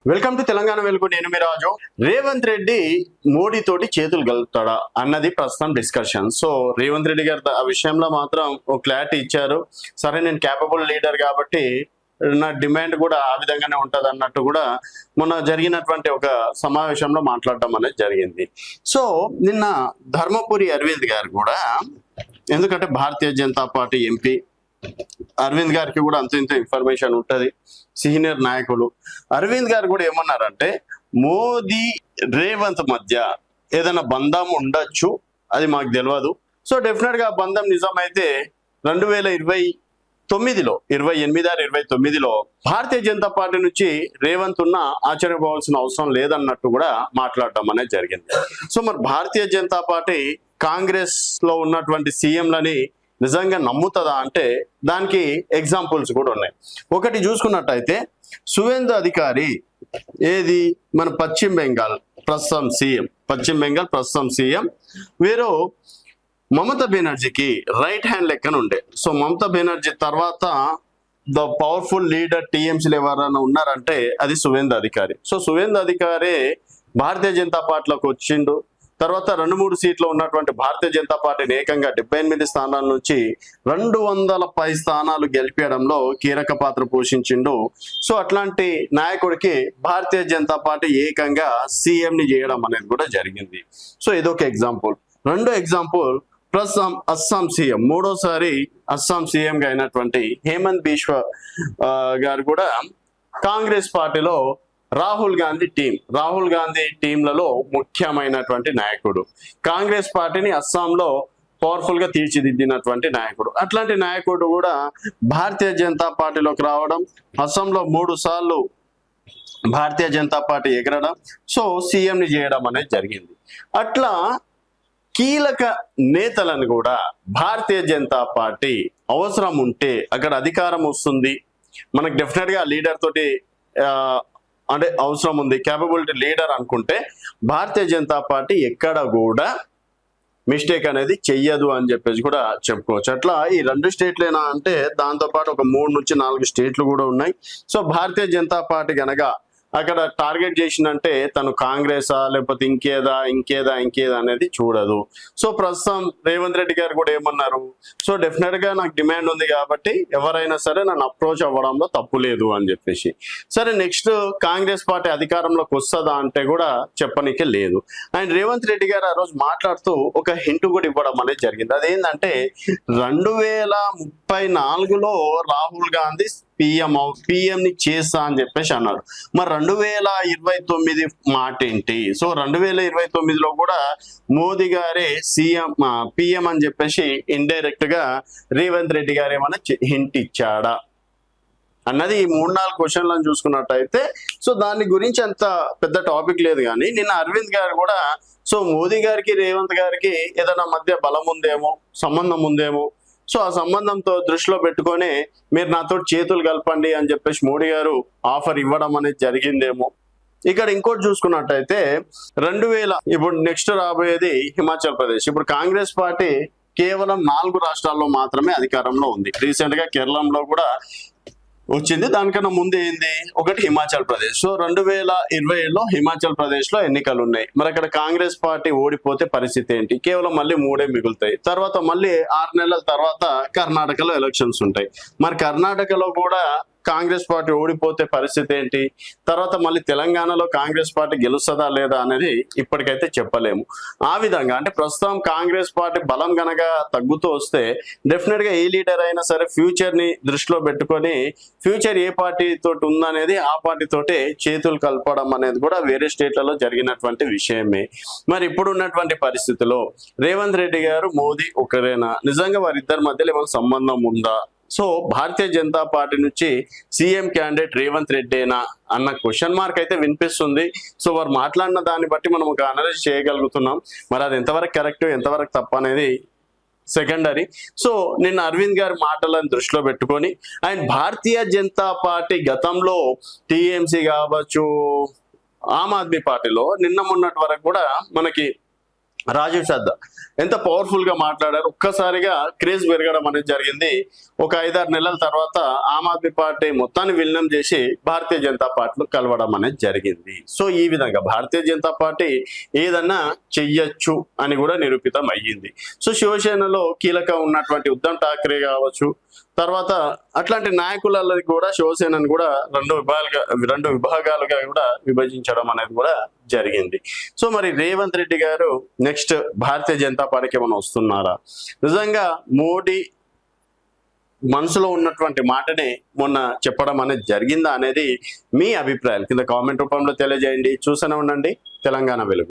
Welcome to Telangana వెలుగు. నేను మీ రాజు. రేవంత్ రెడ్డి మోడీ తోటి చేతులు కలుపుతాడా అన్నది ప్రస్తుతం డిస్కషన్. సో రేవంత్ రెడ్డి గారు ఆ విషయంలో మాత్రం ఒక క్లారిటీ ఇచ్చారు. సరే, నేను క్యాపబుల్ లీడర్ కాబట్టి నా డిమాండ్ కూడా ఆ విధంగానే ఉంటది అన్నట్టు కూడా మొన్న జరిగినటువంటి ఒక సమావేశంలో మాట్లాడటం అనేది జరిగింది. సో నిన్న ధర్మపురి అరవింద్ గారు కూడా, ఎందుకంటే భారతీయ జనతా పార్టీ ఎంపీ అరవింద్ గారికి కూడా అంత ఇంత ఇన్ఫర్మేషన్ ఉంటది, సీనియర్ నాయకులు. అరవింద్ గారు కూడా ఏమన్నారంటే, మోదీ రేవంత్ మధ్య ఏదైనా బంధం ఉండొచ్చు, అది మాకు తెలియదు. సో డెఫినెట్ గా బంధం నిజమైతే 2029లో 28-29లో భారతీయ జనతా పార్టీ నుంచి రేవంత్ ఉన్న ఆశ్చర్యపోవాల్సిన అవసరం లేదన్నట్టు కూడా మాట్లాడటం అనేది జరిగింది. సో మరి భారతీయ జనతా పార్టీ కాంగ్రెస్ లో ఉన్నటువంటి సీఎంలని నిజంగా నమ్ముతుందా అంటే దానికి ఎగ్జాంపుల్స్ కూడా ఉన్నాయి. ఒకటి చూసుకున్నట్టయితే సువేందు అధికారి, ఏది మన పశ్చిమ బెంగాల్ ప్రస్తుతం సీఎం వీరు మమతా బెనర్జీకి రైట్ హ్యాండ్ లెక్కన ఉండే. సో మమతా బెనర్జీ తర్వాత ద పవర్ఫుల్ లీడర్ టీఎంసీలు ఎవరైనా ఉన్నారంటే అది సువేందు అధికారి. సో సువేందు అధికారి భారతీయ జనతా పార్టీలోకి వచ్చిండు. తర్వాత 2-3 సీట్లు ఉన్నటువంటి భారతీయ జనతా పార్టీని ఏకంగా 78 స్థానాల నుంచి 210 స్థానాలు గెలిపేయడంలో కీలక పాత్ర పోషించిండు. సో అట్లాంటి నాయకుడికి భారతీయ జనతా పార్టీ ఏకంగా సీఎంని చేయడం అనేది కూడా జరిగింది. సో ఇదొక ఎగ్జాంపుల్. రెండో ఎగ్జాంపుల్, ప్రస్తుతం అస్సాం సీఎం, మూడోసారి అస్సాం సీఎంగా అయినటువంటి హేమంత్ బిశ్వ గారు కూడా కాంగ్రెస్ పార్టీలో రాహుల్ గాంధీ టీంలలో ముఖ్యమైనటువంటి నాయకుడు. కాంగ్రెస్ పార్టీని అస్సాంలో పవర్ఫుల్ గా తీర్చిదిద్దినటువంటి నాయకుడు. అట్లాంటి నాయకుడు కూడా భారతీయ జనతా పార్టీలోకి రావడం, అస్సాంలో 3 సార్లు భారతీయ జనతా పార్టీ ఎగరడం, సో సీఎంని చేయడం అనేది జరిగింది. అట్లా కీలక నేతలను కూడా భారతీయ జనతా పార్టీ అవసరం ఉంటే అక్కడ అధికారం వస్తుంది, మనకు డెఫినెట్ గా లీడర్ తోటి అంటే అవసరం ఉంది, క్యాపబిలిటీ లీడర్ అనుకుంటే భారతీయ జనతా పార్టీ ఎక్కడ కూడా మిస్టేక్ అనేది చెయ్యదు అని చెప్పేసి కూడా చెప్పుకోవచ్చు. అట్లా ఈ 2 స్టేట్లేనా అంటే దాంతోపాటు ఒక 3 నుంచి 4 స్టేట్లు కూడా ఉన్నాయి. సో భారతీయ జనతా పార్టీ గనక అక్కడ టార్గెట్ చేసిందంటే తను కాంగ్రెసా లేకపోతే ఇంకేదా అనేది చూడదు. సో ప్రస్తుతం రేవంత్ రెడ్డి గారు కూడా ఏమన్నారు, సో డెఫినెట్ గా నాకు డిమాండ్ ఉంది కాబట్టి ఎవరైనా సరే నన్ను అప్రోచ్ అవ్వడంలో తప్పు లేదు అని చెప్పేసి. సరే, నెక్స్ట్ కాంగ్రెస్ పార్టీ అధికారంలోకి వస్తుందా అంటే కూడా చెప్పనీకే లేదు. అండ్ రేవంత్ రెడ్డి గారు ఆ రోజు మాట్లాడుతూ ఒక హింట్ కూడా ఇవ్వడం అనేది జరిగింది. అదేంటంటే 2034లో రాహుల్ గాంధీ పిఎంని చేస్తా అని చెప్పేసి అన్నాడు. మరి 2029 మాట ఏంటి? సో 2029లో కూడా మోదీ గారే పిఎం అని చెప్పేసి ఇండైరెక్ట్ గా రేవంత్ రెడ్డి గారు ఏమన్నా హింట్ ఇచ్చాడా అన్నది ఈ 3-4 క్వశ్చన్లను చూసుకున్నట్టయితే సో దాని గురించి అంత పెద్ద టాపిక్ లేదు. కానీ నిన్న అరవింద్ గారు కూడా సో మోదీ గారికి రేవంత్ గారికి ఏదైనా మధ్య బలం ఉందేమో, సంబంధం ఉందేమో, సో ఆ సంబంధంతో దృష్టిలో పెట్టుకొని మీరు నాతో చేతులు కలపండి అని చెప్పేసి మోడీ గారు ఆఫర్ ఇవ్వడం అనేది జరిగిందేమో. ఇక్కడ ఇంకోటి చూసుకున్నట్టయితే 2000 ఇప్పుడు నెక్స్ట్ రాబోయేది హిమాచల్ ప్రదేశ్. ఇప్పుడు కాంగ్రెస్ పార్టీ కేవలం 4 రాష్ట్రాల్లో మాత్రమే అధికారంలో ఉంది. రీసెంట్ గా కేరళలో కూడా వచ్చింది. దానికన్నా ముందు ఏంది, ఒకటి హిమాచల్ ప్రదేశ్. సో 2020లో హిమాచల్ ప్రదేశ్ లో ఎన్నికలు ఉన్నాయి. మరి అక్కడ కాంగ్రెస్ పార్టీ ఓడిపోతే పరిస్థితి ఏంటి? కేవలం మళ్ళీ 3 మిగులుతాయి. తర్వాత మళ్ళీ 6 నెలల తర్వాత కర్ణాటకలో ఎలక్షన్స్ ఉంటాయి. మరి కర్ణాటకలో కూడా కాంగ్రెస్ పార్టీ ఓడిపోతే పరిస్థితి ఏంటి? తర్వాత మళ్ళీ తెలంగాణలో కాంగ్రెస్ పార్టీ గెలుస్తుందా లేదా అనేది ఇప్పటికైతే చెప్పలేము. ఆ విధంగా అంటే ప్రస్తుతం కాంగ్రెస్ పార్టీ బలం గనక తగ్గుతూ వస్తే డెఫినెట్ గా ఏ లీడర్ అయినా సరే ఫ్యూచర్ ని దృష్టిలో పెట్టుకొని ఫ్యూచర్ ఏ పార్టీ తోటి ఉందనేది ఆ పార్టీ తోటే చేతులు కలపడం అనేది కూడా వేరే స్టేట్లలో జరిగినటువంటి విషయమే. మరి ఇప్పుడు ఉన్నటువంటి పరిస్థితిలో రేవంత్ రెడ్డి గారు మోదీ ఒకరేనా? నిజంగా వారిద్దరి మధ్యలో ఏమైనా సంబంధం ఉందా? సో భారతీయ జనతా పార్టీ నుంచి సీఎం క్యాండిడేట్ రేవంత్ రెడ్డేనా అన్న క్వశ్చన్ మార్క్ అయితే వినిపిస్తుంది. సో వారు మాట్లాడిన దాన్ని బట్టి మనం ఒక అనలైజ్ చేయగలుగుతున్నాం. మరి అది ఎంతవరకు కరెక్ట్, ఎంతవరకు తప్పు అనేది సెకండరీ. సో నిన్న అరవింద్ గారి మాటలను దృష్టిలో పెట్టుకొని అండ్ భారతీయ జనతా పార్టీ గతంలో టీఎంసీ కావచ్చు, ఆమ్ ఆద్మీ పార్టీలో నిన్న మొన్నటి వరకు కూడా మనకి రాజీవ్ సద్దా ఎంత పవర్ఫుల్ గా మాట్లాడారు. ఒక్కసారిగా క్రేజ్ పెరగడం అనేది జరిగింది. ఒక 5-6 నెలల తర్వాత ఆమ్ ఆద్మీ పార్టీ మొత్తాన్ని విలీనం చేసి భారతీయ జనతా పార్టీలో కలవడం అనేది జరిగింది. సో ఈ విధంగా భారతీయ జనతా పార్టీ ఏదన్నా చెయ్యొచ్చు అని కూడా నిరూపితం అయ్యింది. సో శివసేనలో కీలక ఉన్నటువంటి ఉద్ధవ్ ఠాక్రే కావచ్చు, తర్వాత అట్లాంటి నాయకులలో కూడా శివసేనను కూడా రెండు విభాగాలుగా కూడా విభజించడం అనేది కూడా జరిగింది. సో మరి రేవంత్ రెడ్డి గారు నెక్స్ట్ భారతీయ జనతా పార్టీకి ఏమైనా వస్తున్నారా? నిజంగా మోడీ మనసులో ఉన్నటువంటి మాటనే మొన్న చెప్పడం అనేది జరిగిందా అనేది మీ అభిప్రాయాలు కింద కామెంట్ రూపంలో తెలియజేయండి. చూస్తూనే ఉండండి తెలంగాణ వెలుగు.